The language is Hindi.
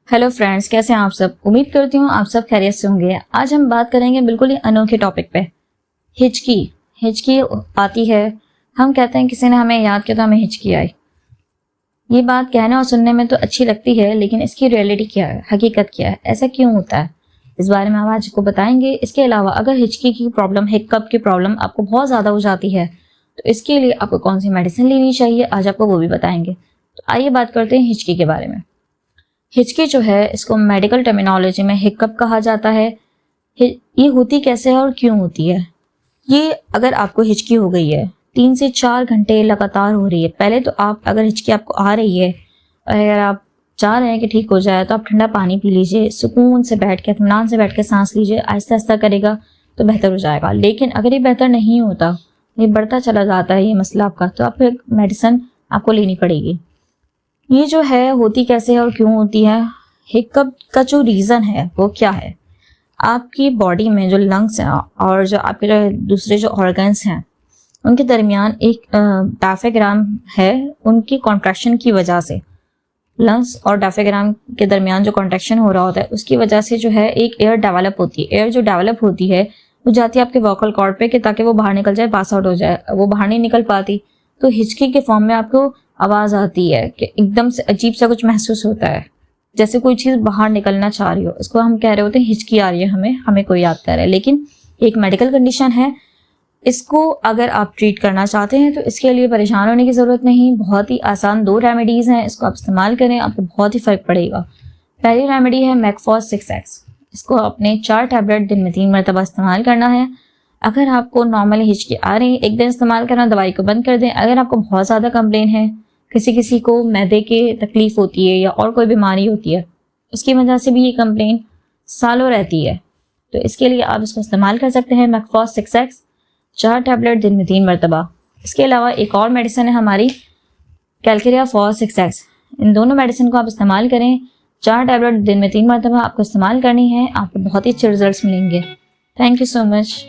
हेलो फ्रेंड्स, कैसे हैं आप सब। उम्मीद करती हूँ आप सब खैरियत से होंगे। आज हम बात करेंगे बिल्कुल ही अनोखे टॉपिक पे, हिचकी। हिचकी आती है, हम कहते हैं किसी ने हमें याद किया तो हमें हिचकी आई। ये बात कहने और सुनने में तो अच्छी लगती है, लेकिन इसकी रियलिटी क्या है, हकीकत क्या है, ऐसा क्यों होता है, इस बारे में हम आज आपको बताएंगे। इसके अलावा अगर हिचकी की प्रॉब्लम, हिक्कप की प्रॉब्लम आपको बहुत ज़्यादा हो जाती है तो इसके लिए आपको कौन सी मेडिसिन लेनी चाहिए, आज आपको वो भी बताएंगे। तो आइए बात करते हैं हिचकी के बारे में। हिचकी जो है, इसको मेडिकल टर्मिनोलॉजी में हिक्कप कहा जाता है। ये होती कैसे है और क्यों होती है। ये अगर आपको हिचकी हो गई है, 3 से 4 घंटे लगातार हो रही है, पहले तो आप अगर हिचकी आपको आ रही है, अगर आप चाह रहे हैं कि ठीक हो जाए तो आप ठंडा पानी पी लीजिए, सुकून से बैठ के, इत्मीनान से बैठ के सांस लीजिए, आहिस्ता आहिस्ता करेगा तो बेहतर हो जाएगा। लेकिन अगर ये बेहतर नहीं होता, ये बढ़ता चला जाता है ये मसला आपका, तो आप फिर मेडिसिन आपको लेनी पड़ेगी। ये जो है होती कैसे है और क्यों होती है, हिक्कप का जो रीज़न है वो क्या है। आपकी बॉडी में जो लंग्स हैं और जो आपके जो दूसरे जो ऑर्गन्स हैं, उनके दरमियान एक डायफ्राम है। उनकी कॉन्ट्रैक्शन की वजह से, लंग्स और डायफ्राम के दरमियान जो कॉन्ट्रैक्शन हो रहा होता है, उसकी वजह से जो है एक एयर डेवलप होती है। एयर जो डेवलप होती है वो जाती है आपके वोकल कॉर्ड पे कि ताकि वो बाहर निकल जाए, पास आउट हो जाए। वो बाहर नहीं निकल पाती तो हिचकी के फॉर्म में आपको आवाज़ आती है कि एकदम से अजीब सा कुछ महसूस होता है, जैसे कोई चीज़ बाहर निकलना चाह रही हो। इसको हम कह रहे होते हैं हिचकी आ रही है, हमें कोई याद कर रहा है। लेकिन एक मेडिकल कंडीशन है, इसको अगर आप ट्रीट करना चाहते हैं तो इसके लिए परेशान होने की ज़रूरत नहीं। बहुत ही आसान 2 रेमेडीज़ हैं, इसको आप इस्तेमाल करें, आपको बहुत ही फ़र्क पड़ेगा। पहली रेमेडी है मैकफॉस 6X। इसको आपने 4 टैबलेट दिन में 3 मरतबा इस्तेमाल करना है। अगर आपको नॉर्मली हिचकी आ रही है, एक दिन इस्तेमाल करना, दवाई को बंद कर दें। अगर आपको बहुत ज़्यादा कंप्लेन है, किसी को मैदे की तकलीफ होती है या और कोई बीमारी होती है, उसकी वजह से भी ये कंप्लेन सालों रहती है, तो इसके लिए आप इसको इस्तेमाल कर सकते हैं। मैकफॉस 6X 4 टैबलेट दिन में 3 मरतबा। इसके अलावा एक और मेडिसिन है हमारी, कैलकेरिया फॉर 6X। इन दोनों मेडिसिन को आप इस्तेमाल करें, 4 टैबलेट दिन में 3 मरतबा आपको इस्तेमाल करनी है, आपको बहुत ही अच्छे रिजल्ट मिलेंगे। Thank you so much.